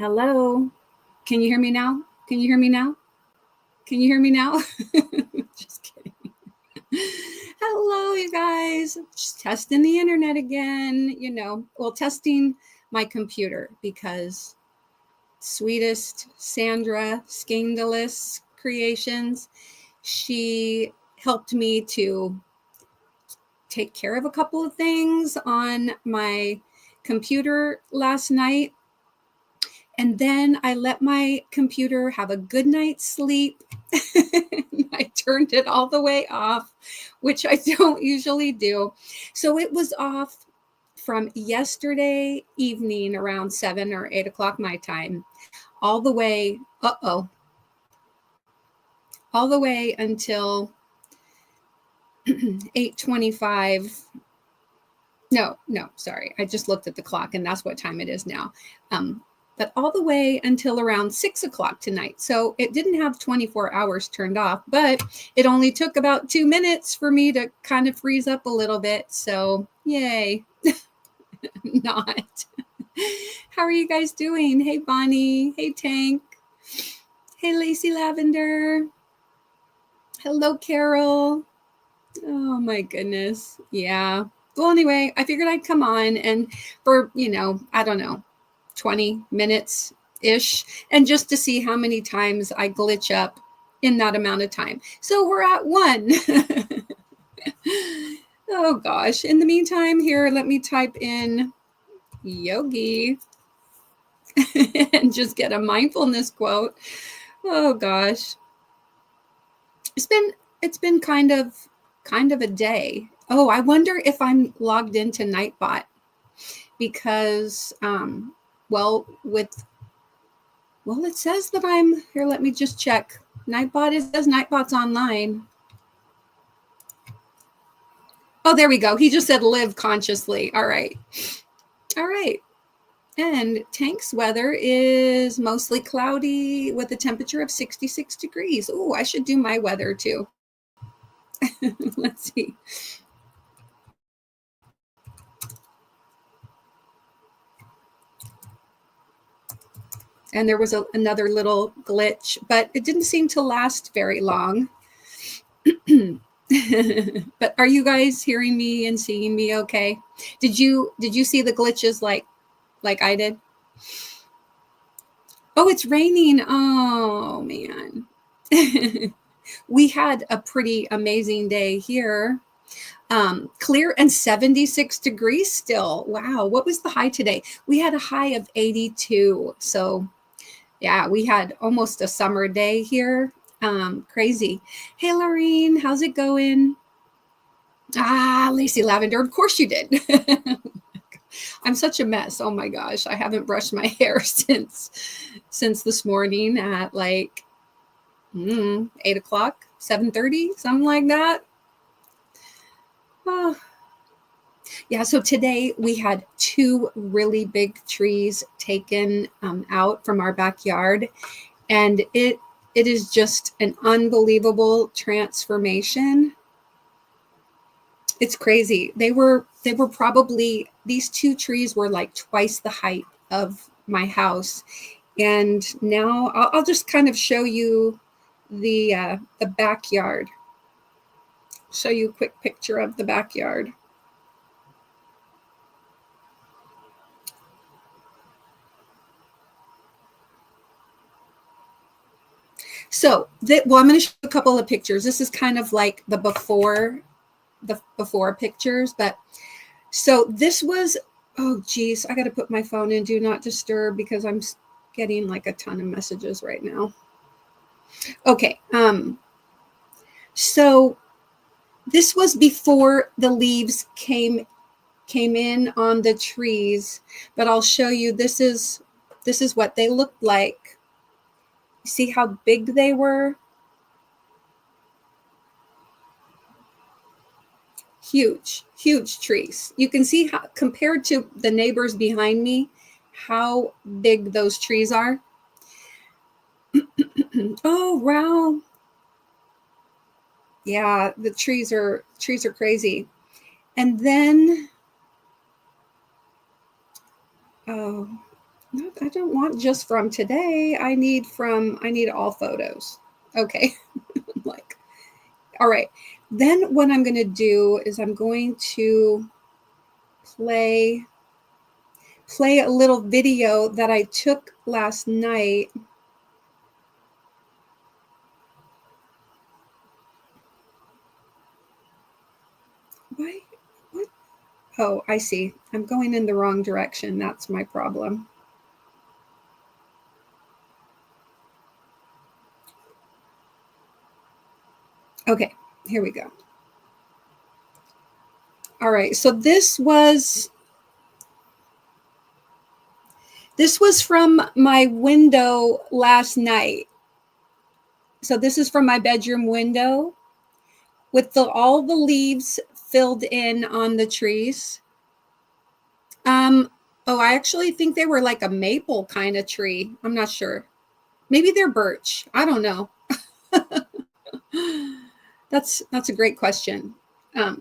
Hello. Can you hear me now? Can you hear me now? Can you hear me now? Just kidding. Hello, you guys. Just testing the internet again. Testing my computer because sweetest Sandra Scandalous Creations, she helped me to take care of a couple of things on my computer last night. And then I let my computer have a good night's sleep. I turned it all the way off, which I don't usually do. So it was off from yesterday evening around 7 or 8 o'clock my time, all the way, all the way until 8:25. No, sorry. I just looked at the clock and that's what time it is now. But all the way until around 6 o'clock tonight. So it didn't have 24 hours turned off, but it only took about 2 minutes for me to kind of freeze up a little bit. So yay. Not. How are you guys doing? Hey, Bonnie. Hey, Tank. Hey, Lacey Lavender. Hello, Carol. Oh, my goodness. Yeah. Well, anyway, I figured I'd come on and for, I don't know, 20 minutes ish, and just to see how many times I glitch up in that amount of time. So we're at 1. Oh gosh. In the meantime, here, let me type in yogi and just get a mindfulness quote. Oh gosh. It's been kind of a day. Oh, I wonder if I'm logged into Nightbot because it says that I'm here. Let me just check. Says Nightbot's online. Oh, there we go. He just said live consciously. All right. And Tank's weather is mostly cloudy with a temperature of 66 degrees. Oh, I should do my weather too. Let's see. And there was another little glitch, but it didn't seem to last very long. But are you guys hearing me and seeing me okay? Did you see the glitches like I did? Oh, it's raining. Oh man. We had a pretty amazing day here. Clear and 76 degrees still. Wow. What was the high today? We had a high of 82. So yeah, we had almost a summer day here. Crazy. Hey, Lorene, how's it going? Lacey Lavender. Of course you did. I'm such a mess. Oh my gosh. I haven't brushed my hair since this morning at like 8 o'clock, 7:30, something like that. Oh. Yeah, so today we had 2 really big trees taken out from our backyard, and it is just an unbelievable transformation. It's crazy. They were probably, these 2 trees were like twice the height of my house, and now I'll just kind of show you the backyard. Show you a quick picture of the backyard. So, I'm going to show a couple of pictures. This is kind of like the before pictures, but so this was, oh geez, I got to put my phone in do not disturb because I'm getting like a ton of messages right now. Okay. So this was before the leaves came in on the trees, but I'll show you, this is what they looked like. See how big they were? Huge trees. You can see how, compared to the neighbors behind me, how big those trees are. Oh, wow. Yeah, the trees are crazy. And then, oh, No, I don't want just from today. I need all photos. Okay. Like, all right. Then what I'm going to do is I'm going to play a little video that I took last night. Why? What? Oh, I see. I'm going in the wrong direction. That's my problem. Okay, here we go. All right, so this was from my window last night. So this is from my bedroom window with all the leaves filled in on the trees. Oh, I actually think they were like a maple kind of tree. I'm not sure. Maybe they're birch. I don't know. That's a great question. I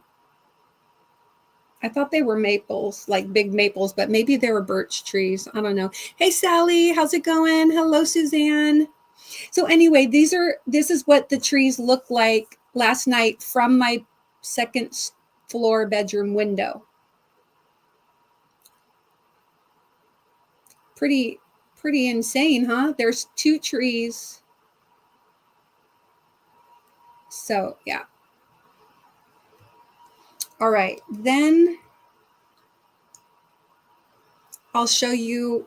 thought they were maples, like big maples, but maybe they were birch trees. I don't know. Hey, Sally, how's it going? Hello, Suzanne. So anyway, this is what the trees looked like last night from my second floor bedroom window. Pretty insane, huh? There's 2 trees. So, yeah. All right. Then I'll show you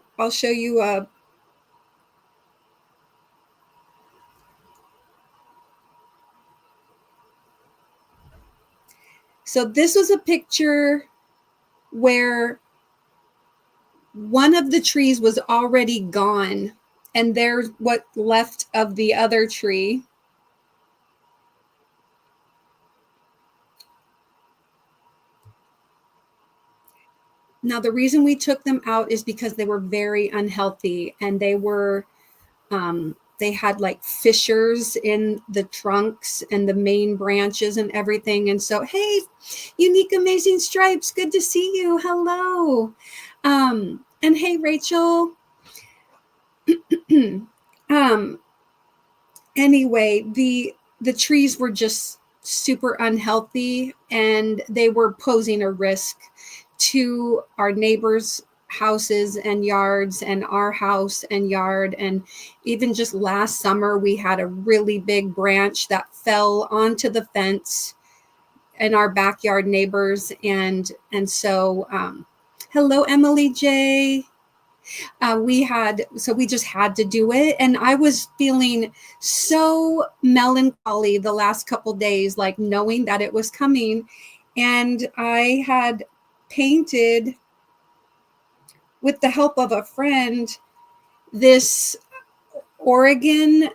so this was a picture where one of the trees was already gone and there's what left of the other tree. Now, the reason we took them out is because they were very unhealthy and they had like fissures in the trunks and the main branches and everything. And so, hey, Unique Amazing Stripes, good to see you. Hello. And hey, Rachel. Anyway, the trees were just super unhealthy and they were posing a risk to our neighbors' houses and yards and our house and yard. And even just last summer, we had a really big branch that fell onto the fence and our backyard neighbors. And so, hello, Emily J. We just had to do it. And I was feeling so melancholy the last couple days, like knowing that it was coming. And I had painted, with the help of a friend, this Oregon,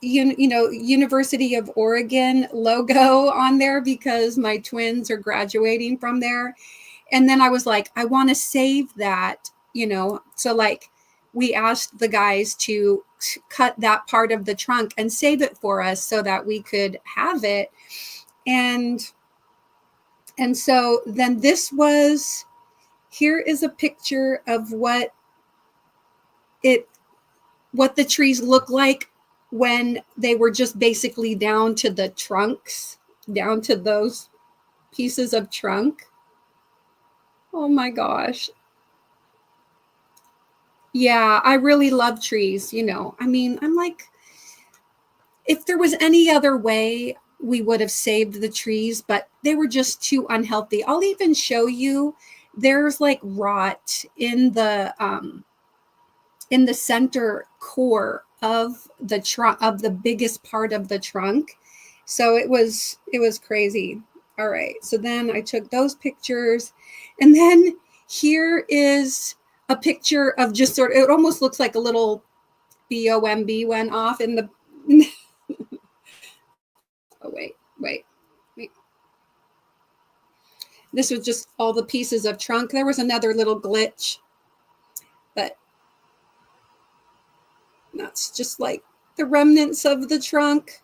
University of Oregon logo on there because my twins are graduating from there. And then I was like, I want to save that, so like we asked the guys to cut that part of the trunk and save it for us so that we could have it. And so then here is a picture of what the trees look like when they were just basically down to the trunks, down to those pieces of trunk. Oh my gosh. Yeah, I really love trees, I mean, I'm like, if there was any other way, we would have saved the trees, but they were just too unhealthy. I'll even show you, there's like rot in the center core of the trunk, of the biggest part of the trunk. So it was crazy. All right. So then I took those pictures, and then here is a picture of just it almost looks like a little BOMB went off in the, oh, wait. This was just all the pieces of trunk. There was another little glitch, but that's just like the remnants of the trunk.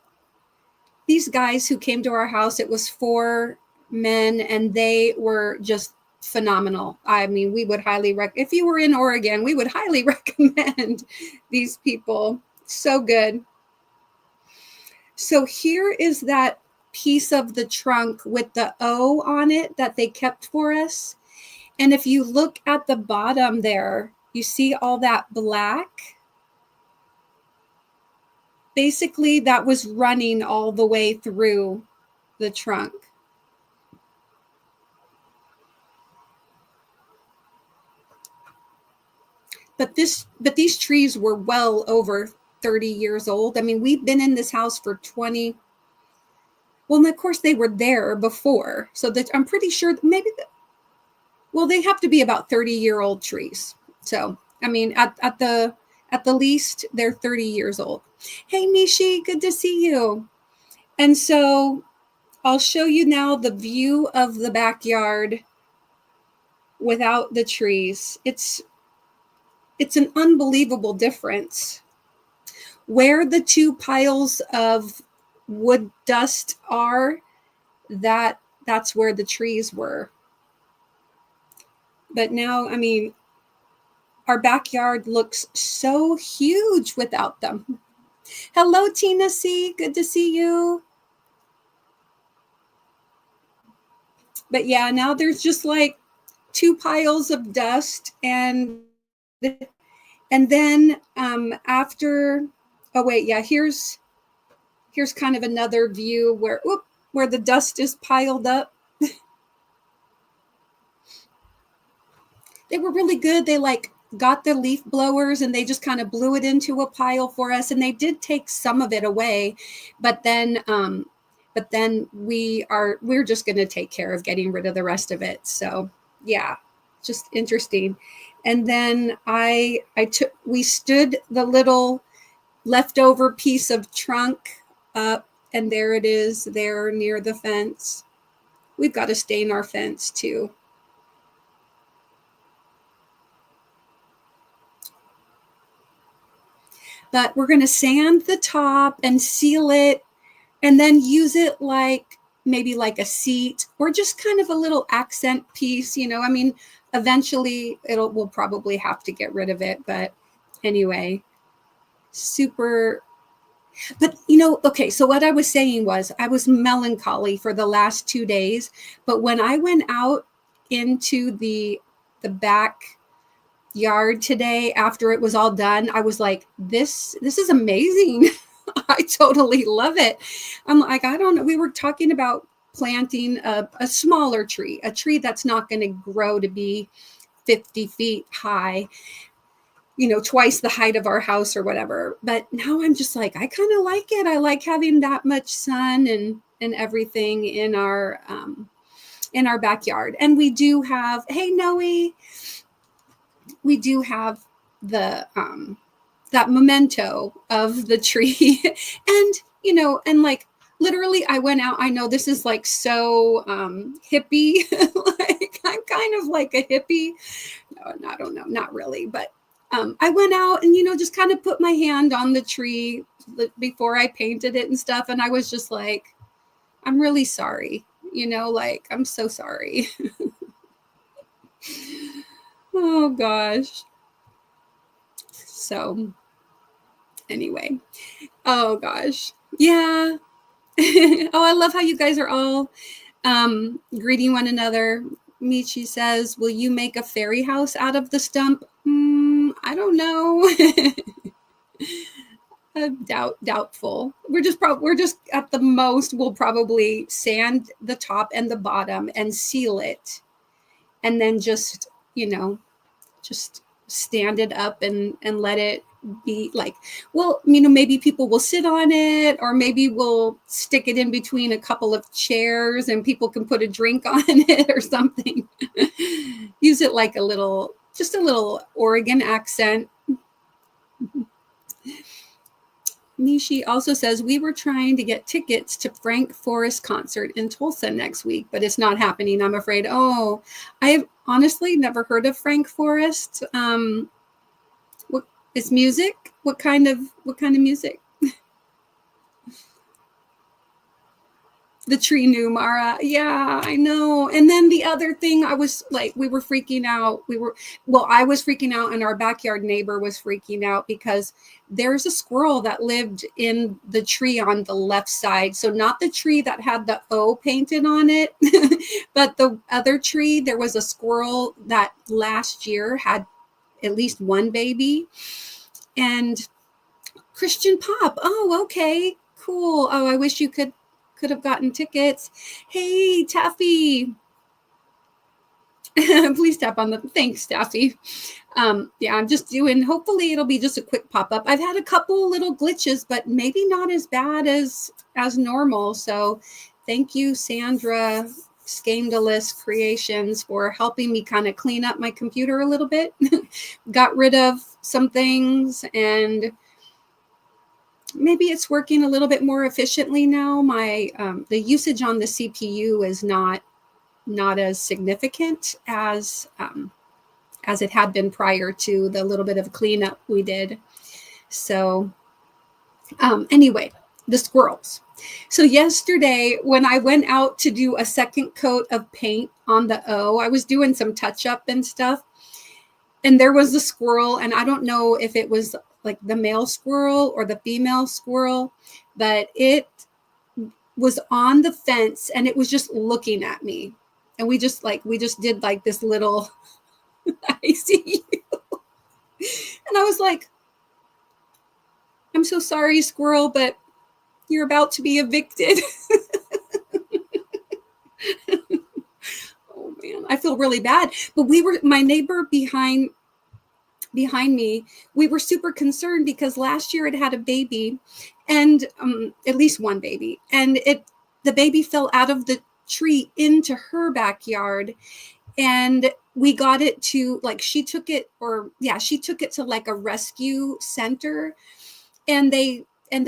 These guys who came to our house, it was 4 men, and they were just phenomenal. I mean, we would highly if you were in Oregon, we would highly recommend these people. So good. So here is that piece of the trunk with the O on it that they kept for us. And if you look at the bottom there, you see all that black. Basically, that was running all the way through the trunk. But these trees were well over 30 years old. I mean, we've been in this house for 20. Well, and of course they were there before. So that I'm pretty sure maybe well, they have to be about 30-year-old trees. So, I mean, at the least, they're 30 years old. Hey, Mishi, good to see you. And so I'll show you now the view of the backyard without the trees. It's an unbelievable difference. Where the two piles of wood dust are, that's where the trees were. But now, I mean, our backyard looks so huge without them. Hello, Tina C. Good to see you. But yeah, now there's just like two piles of dust, and then after, oh wait, yeah, here's kind of another view where the dust is piled up. They were really good. They like got the leaf blowers and they just kind of blew it into a pile for us, and they did take some of it away, but then we're just going to take care of getting rid of the rest of it. So yeah, just interesting. And then we stood the little leftover piece of trunk up, and there it is there near the fence. We've got to stain our fence too. But we're going to sand the top and seal it, and then use it like maybe like a seat or just kind of a little accent piece. You know, I mean, eventually we'll probably have to get rid of it. But anyway, super. But you know, okay, so what I was saying was I was melancholy for the last 2 days. But when I went out into the back yard today after it was all done, I was like, this is amazing. I totally love it. I'm like, I don't know. We were talking about planting a smaller tree, a tree that's not going to grow to be 50 feet high, you know, twice the height of our house or whatever. But now I'm just like, I kind of like it. I like having that much sun and everything in our backyard. And we do have, hey, Noe, we do have the that memento of the tree. And you know, and like literally I went out, I know this is like so hippie, like I'm kind of like a hippie. No, I don't know, not really, but I went out and, you know, just kind of put my hand on the tree before I painted it and stuff, and I was just like, I'm really sorry, you know, like I'm so sorry. Oh gosh. So anyway, oh gosh, yeah. Oh, I love how you guys are all greeting one another. Michi says, will you make a fairy house out of the stump? I don't know. Doubtful. We're just at the most, we'll probably sand the top and the bottom and seal it, and then just, you know, just stand it up and let it be like, well, you know, maybe people will sit on it, or maybe we'll stick it in between a couple of chairs and people can put a drink on it or something. Use it like just a little Oregon accent. Nishi also says, we were trying to get tickets to Frank Forrest concert in Tulsa next week, but it's not happening, I'm afraid. Oh, I have honestly never heard of Frank Forrest. What is music? What kind of music? The tree knew, Mara. Yeah, I know. And then the other thing, I was like, we were freaking out. I was freaking out, and our backyard neighbor was freaking out because there's a squirrel that lived in the tree on the left side. So not the tree that had the O painted on it, but the other tree. There was a squirrel that last year had at least one baby. And Christian Pop. Oh, okay, cool. Oh, I wish you could have gotten tickets. Hey, Taffy. Please tap on the thanks, Taffy. Yeah, I'm just doing, hopefully it'll be just a quick pop-up. I've had a couple little glitches, but maybe not as bad as normal. So thank you, Sandra Scandalous Creations, for helping me kind of clean up my computer a little bit. Got rid of some things, and maybe it's working a little bit more efficiently now. My the usage on the CPU is not as significant as it had been prior to the little bit of cleanup we did. So anyway, the squirrels. So yesterday, when I went out to do a second coat of paint on the O, I was doing some touch up and stuff, and there was a squirrel, and I don't know if it was like the male squirrel or the female squirrel, but it was on the fence and it was just looking at me. And we just did like this little, I see you. And I was like, I'm so sorry, squirrel, but you're about to be evicted. Oh man, I feel really bad. But my neighbor behind me, we were super concerned because last year it had a baby, and at least one baby, and the baby fell out of the tree into her backyard, and we got it to she took it to like a rescue center, and they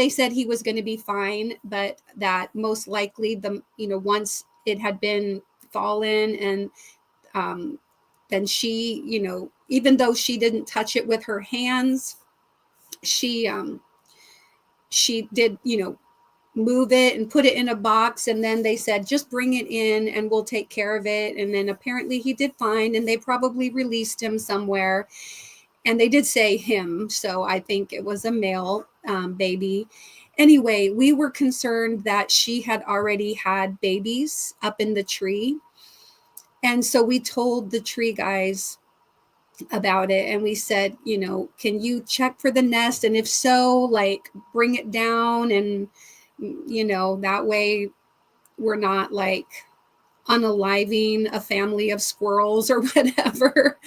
said he was going to be fine, but that most likely once it had been fallen, and then she, even though she didn't touch it with her hands, she did, move it and put it in a box. And then they said, just bring it in and we'll take care of it. And then apparently he did fine, and they probably released him somewhere. And they did say him. So I think it was a male baby. Anyway, we were concerned that she had already had babies up in the tree. And so we told the tree guys about it, and we said, can you check for the nest? And if so, bring it down, and that way we're not unaliving a family of squirrels or whatever.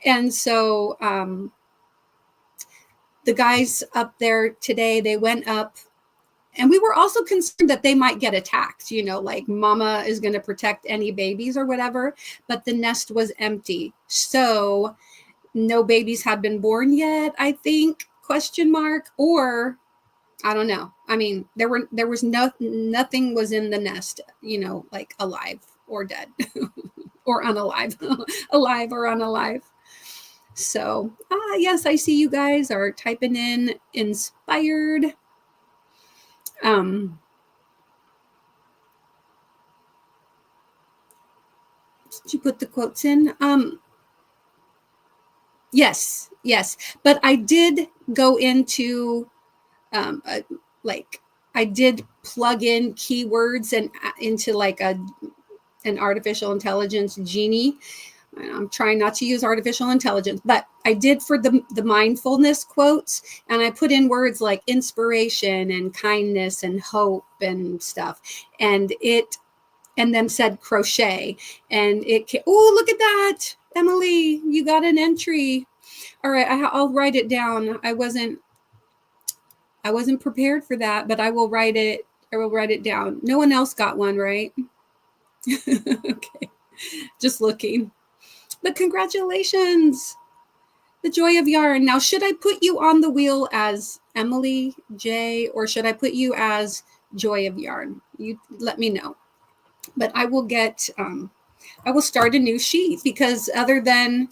And so the guys up there today, they went up, and we were also concerned that they might get attacked, mama is going to protect any babies or whatever, but the nest was empty. So no babies had been born yet, I think, ? Or I don't know. I mean, there was nothing was in the nest, alive or dead or unalive, alive or unalive. So, yes, I see you guys are typing in inspired. Did you put the quotes in? Yes. But I did go into, I did plug in keywords and into an artificial intelligence genie. I'm trying not to use artificial intelligence, but I did for the mindfulness quotes, and I put in words like inspiration and kindness and hope and stuff, and then said crochet, and oh, look at that, Emily, you got an entry. All right, I'll write it down. I wasn't prepared for that, but I will write it down. No one else got one, right? Okay, just looking. But congratulations, the joy of yarn. Now, should I put you on the wheel as Emily J, or should I put you as Joy of Yarn? You let me know. But I will I will start a new sheet, because other than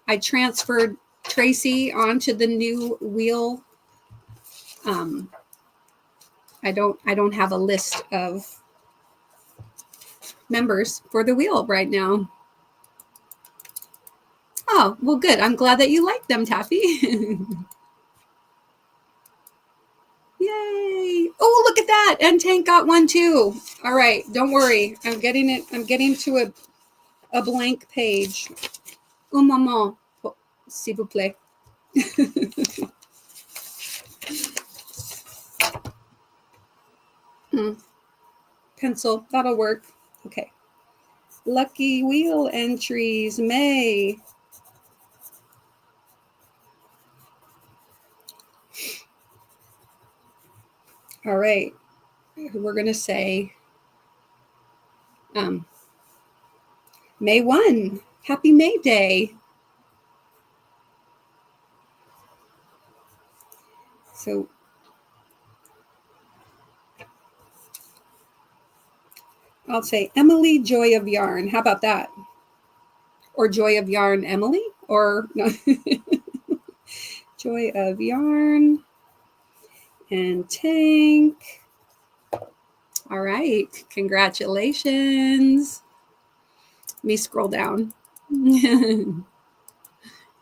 I transferred Tracy onto the new wheel I don't have a list of members for the wheel right now. Oh, well, good. I'm glad that you like them, Taffy. Yay. Oh, look at that. And Tank got one too. All right. Don't worry. I'm getting it. I'm getting to a blank page. Un moment. Oh, s'il vous plaît. Pencil. That'll work. Okay. Lucky wheel entries. May. All right. We're going to say May 1. Happy May Day. So I'll say Emily Joy of Yarn. How about that? Or Joy of Yarn Emily? Or no. Joy of Yarn and Tank. All right. Congratulations. Let me scroll down. Yay,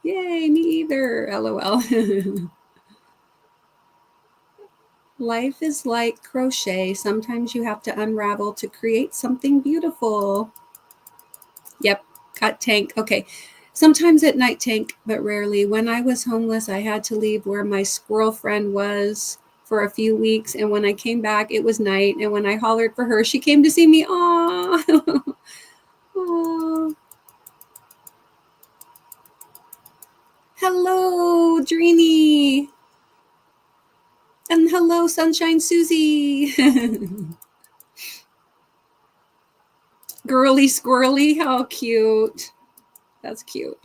me either. LOL. Life is like crochet. Sometimes you have to unravel to create something beautiful. Yep, got Tank. Okay. Sometimes at night, Tank, but rarely. When I was homeless, I had to leave where my squirrel friend was for a few weeks. And when I came back, it was night. And when I hollered for her, she came to see me. Aww. Aww. Hello, Dreamy. And hello, Sunshine Susie. Girly squirrely. How cute. That's cute.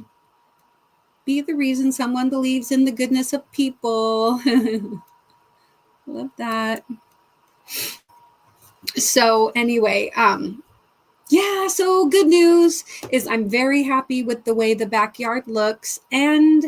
Be the reason someone believes in the goodness of people. Love that. So anyway, yeah, so good news is I'm very happy with the way the backyard looks. And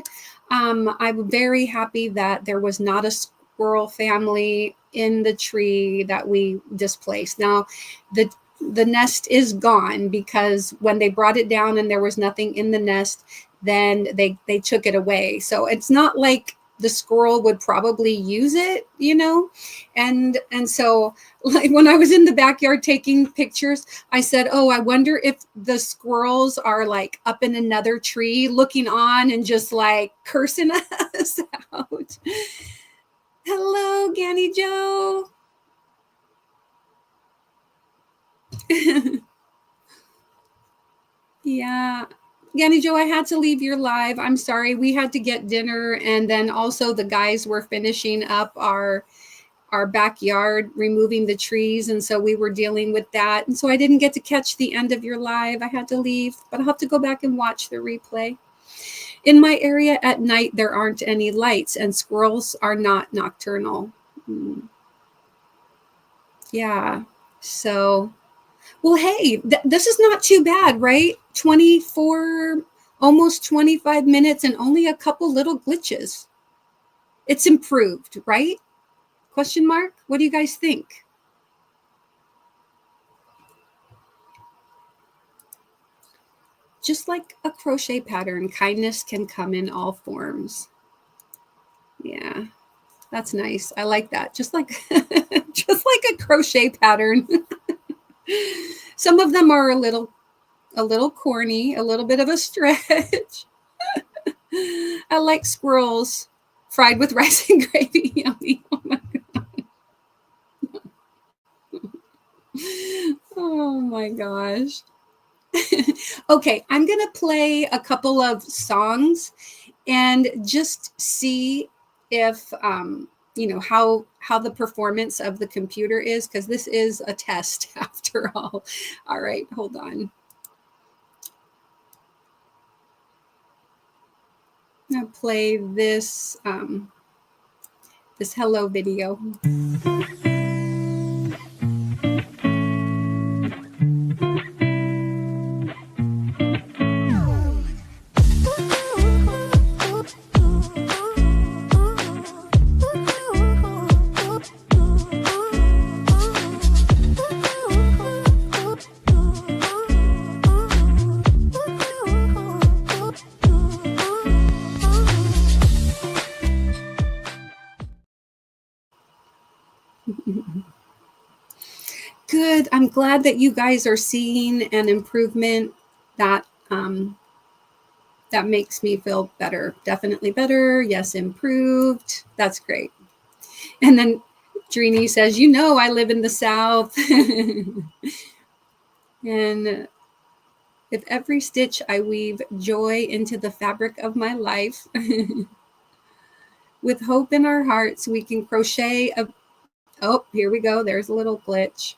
I'm very happy that there was not a squirrel family in the tree that we displaced. Now, the nest is gone because when they brought it down and there was nothing in the nest, then they took it away. So it's not like the squirrel would probably use it, you know? And so like when I was in the backyard taking pictures, I said, oh, I wonder if the squirrels are like up in another tree looking on and just like cursing us out. Hello, Ganny Joe. Yeah. Ganny Joe, I had to leave your live. I'm sorry. We had to get dinner. And then also the guys were finishing up our backyard, removing the trees. And so we were dealing with that. And so I didn't get to catch the end of your live. I had to leave, but I'll have to go back and watch the replay. In my area at night, there aren't any lights and squirrels are not nocturnal. Yeah. So, well, hey, this is not too bad, right? 24, almost 25 minutes and only a couple little glitches. It's improved, right? Question mark? What do you guys think? Just like a crochet pattern, kindness can come in all forms. Yeah, that's nice. I like that. Just like just like a crochet pattern. Some of them are a little corny, a little bit of a stretch. I like squirrels fried with rice and gravy. Yummy. Oh my God. Oh my gosh. Okay, I'm going to play a couple of songs and just see if, you know, how the performance of the computer is, because this is a test after all. All right, hold on. I'm going to play this, this hello video. good. I'm glad that you guys are seeing an improvement. That that makes me feel better. Definitely better. Yes, improved. That's great. And then Drini says, you know, I live in the South. And if every stitch I weave joy into the fabric of my life, with hope in our hearts, we can crochet a, oh, here we go. There's a little glitch.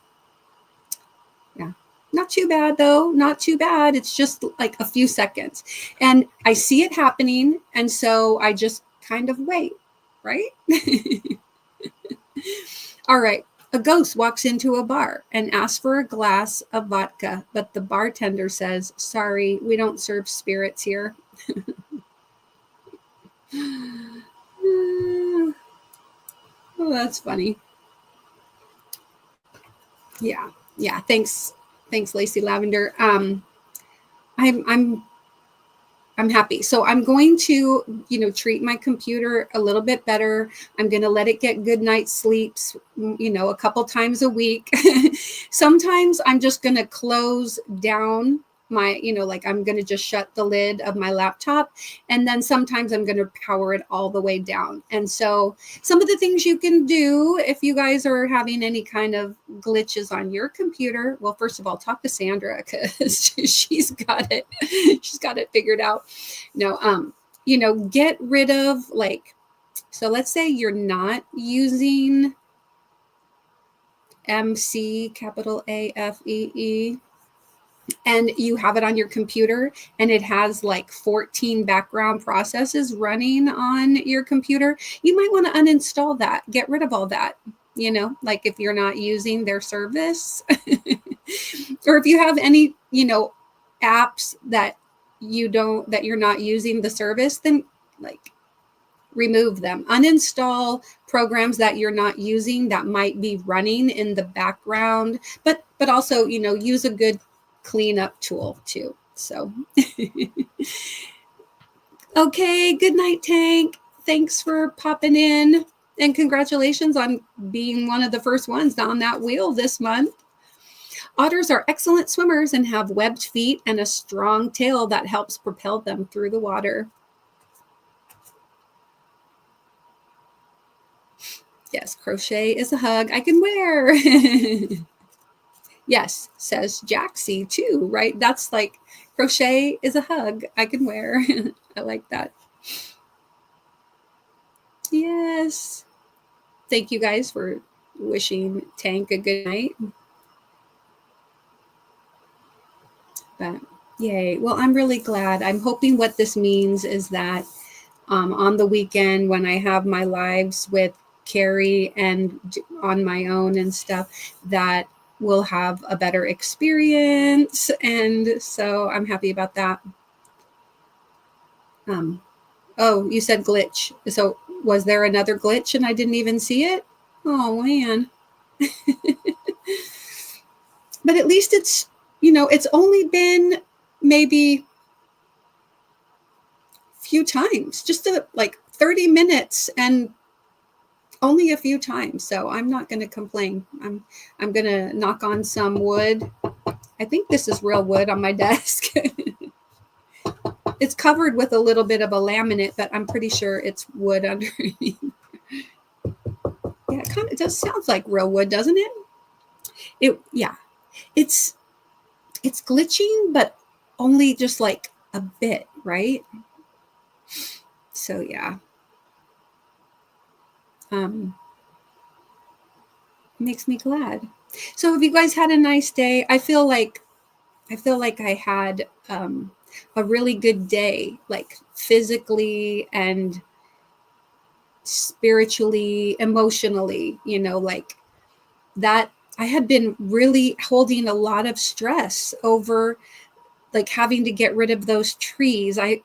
Yeah. Not too bad though. Not too bad. It's just like a few seconds. And I see it happening. And so I just kind of wait, right? All right. A ghost walks into a bar and asks for a glass of vodka, but the bartender says, sorry, we don't serve spirits here. Oh, that's funny. Yeah. Yeah. Thanks. Thanks, Lacey Lavender. I'm happy. So I'm going to, treat my computer a little bit better. I'm going to let it get good night's sleeps, a couple times a week. Sometimes I'm just going to close down my, like I'm going to just shut the lid of my laptop. And then sometimes I'm going to power it all the way down. And so some of the things you can do if you guys are having any kind of glitches on your computer, well, first of all, talk to Sandra because she's got it. She's got it figured out. No, get rid of so let's say you're not using MC capital AFEE and you have it on your computer and it has like 14 background processes running on your computer. You might want to uninstall that, get rid of all that, like if you're not using their service or if you have any, apps that you're not using the service, then remove them, uninstall programs that you're not using that might be running in the background, but also, use a good cleanup tool too. So, okay. Good night, Tank. Thanks for popping in and congratulations on being one of the first ones on that wheel this month. Otters are excellent swimmers and have webbed feet and a strong tail that helps propel them through the water. Yes, crochet is a hug I can wear. Yes, says Jaxie too, right? That's like crochet is a hug I can wear. I like that. Yes. Thank you guys for wishing Tank a good night. But yay. Well, I'm really glad. I'm hoping what this means is that on the weekend when I have my lives with Carrie and on my own and stuff, that we'll have a better experience. And so I'm happy about that. Oh, you said glitch. So was there another glitch and I didn't even see it? Oh, man. But at least it's, it's only been maybe a few times, just like 30 minutes and only a few times. So I'm not going to complain. I'm going to knock on some wood. I think this is real wood on my desk. It's covered with a little bit of a laminate, but I'm pretty sure it's wood underneath. Yeah, it does sounds like real wood, doesn't it? Yeah. It's glitching, but only just like a bit, right? So yeah. Makes me glad. So have you guys had a nice day? I feel like I had a really good day, like physically and spiritually, emotionally, like that. I had been really holding a lot of stress over like having to get rid of those trees. I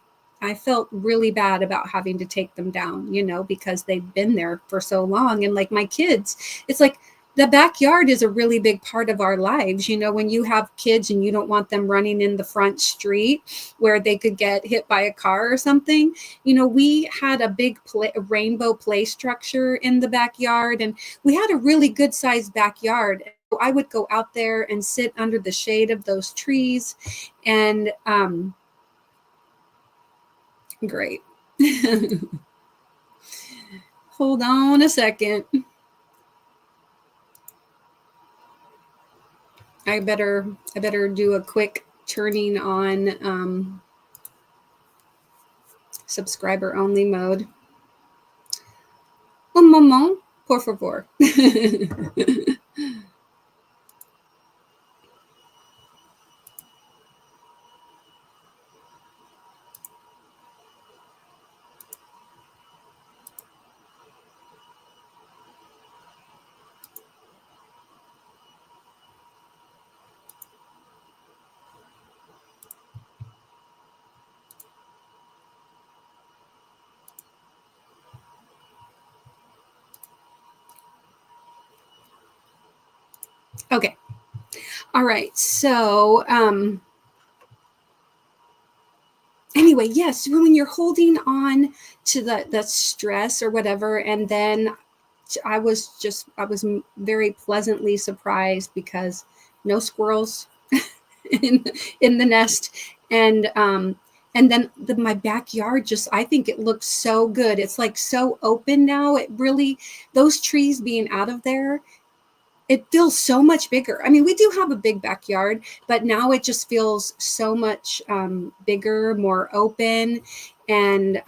felt really bad about having to take them down, because they've been there for so long. And like my kids, it's like the backyard is a really big part of our lives. When you have kids and you don't want them running in the front street where they could get hit by a car or something, we had a big rainbow play structure in the backyard and we had a really good sized backyard. I would go out there and sit under the shade of those trees, and great. Hold on a second. I better do a quick turning on subscriber only mode. Un moment, por favor. Okay. All right. So, anyway, yes, when you're holding on to the stress or whatever, and then I was very pleasantly surprised because no squirrels in the nest, and then my backyard just, I think it looks so good. It's like so open now. It really, those trees being out of there, it feels so much bigger. I mean, we do have a big backyard, but now it just feels so much bigger, more open. And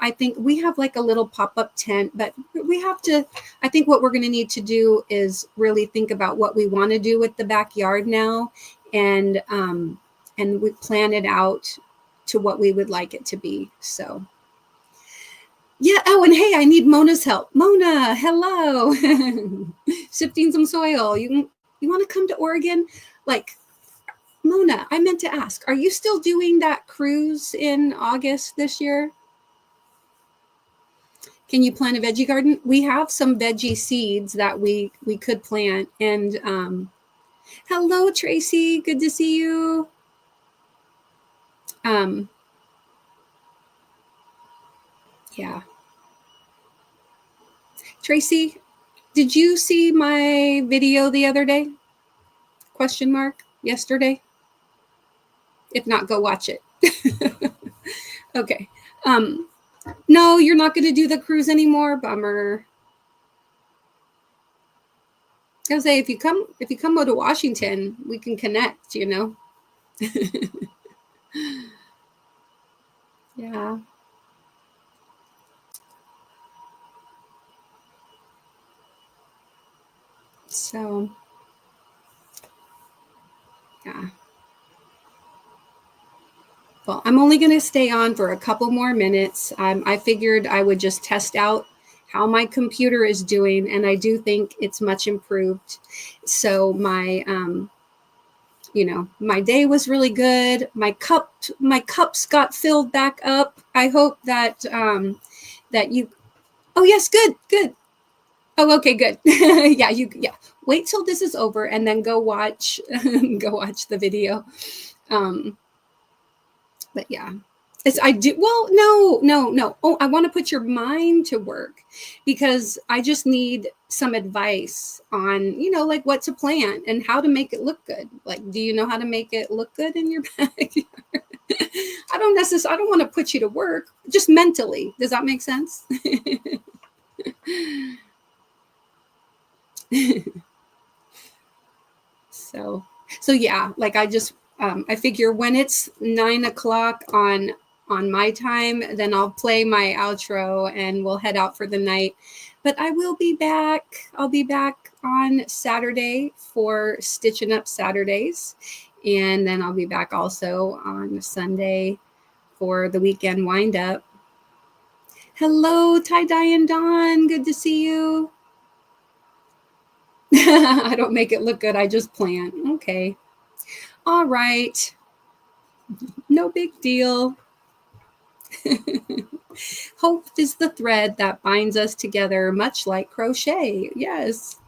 I think we have like a little pop-up tent, but we have to, I think what we're going to need to do is really think about what we want to do with the backyard now, and we plan it out to what we would like it to be. So yeah. Oh, and hey, I need Mona's help. Mona, hello. Sifting some soil. You want to come to Oregon? Like, Mona, I meant to ask, are you still doing that cruise in August this year? Can you plant a veggie garden? We have some veggie seeds that we could plant. And hello, Tracy. Good to see you. Yeah. Tracy, did you see my video the other day? Question mark, yesterday? If not, go watch it. Okay. No, you're not going to do the cruise anymore. Bummer. I was say, if you come to Washington, we can connect, you know. Yeah. So, yeah. Well, I'm only going to stay on for a couple more minutes. I figured I would just test out how my computer is doing, and I do think it's much improved. So my my day was really good. My cups got filled back up. I hope that that you. Oh yes, good. Oh, okay, good. Yeah. Wait till this is over and then go watch the video. But yeah, I do. Well, no. Oh, I want to put your mind to work, because I just need some advice on, like what to plant and how to make it look good. Like, do you know how to make it look good in your backyard? I don't want to put you to work, just mentally. Does that make sense? So yeah, like I figure when it's 9 o'clock on my time, then I'll play my outro and we'll head out for the night. But I will be back. I'll be back on Saturday for Stitching Up Saturdays. And then I'll be back also on Sunday for the weekend wind up. Hello, Tie-Dye and Dawn. Good to see you. I don't make it look good. I just plant. Okay. All right. No big deal. Hope is the thread that binds us together, much like crochet. Yes.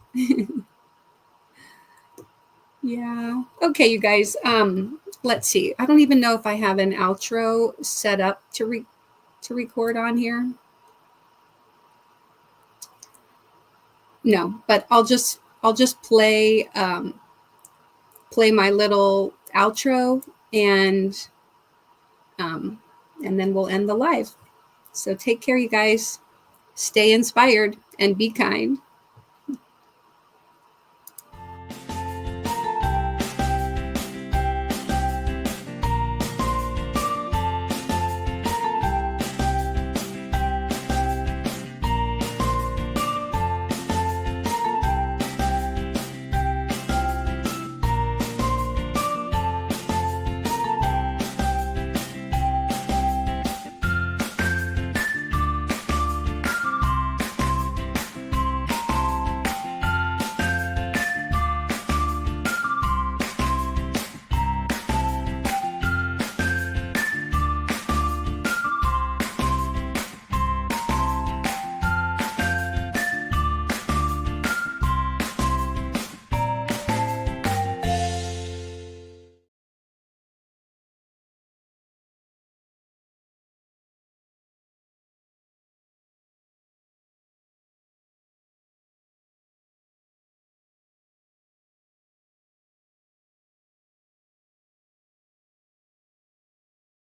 Yeah. Okay, you guys. Let's see. I don't even know if I have an outro set up to record on here. No, but I'll just I'll just play my little outro, and then we'll end the live. So take care, you guys. Stay inspired and be kind.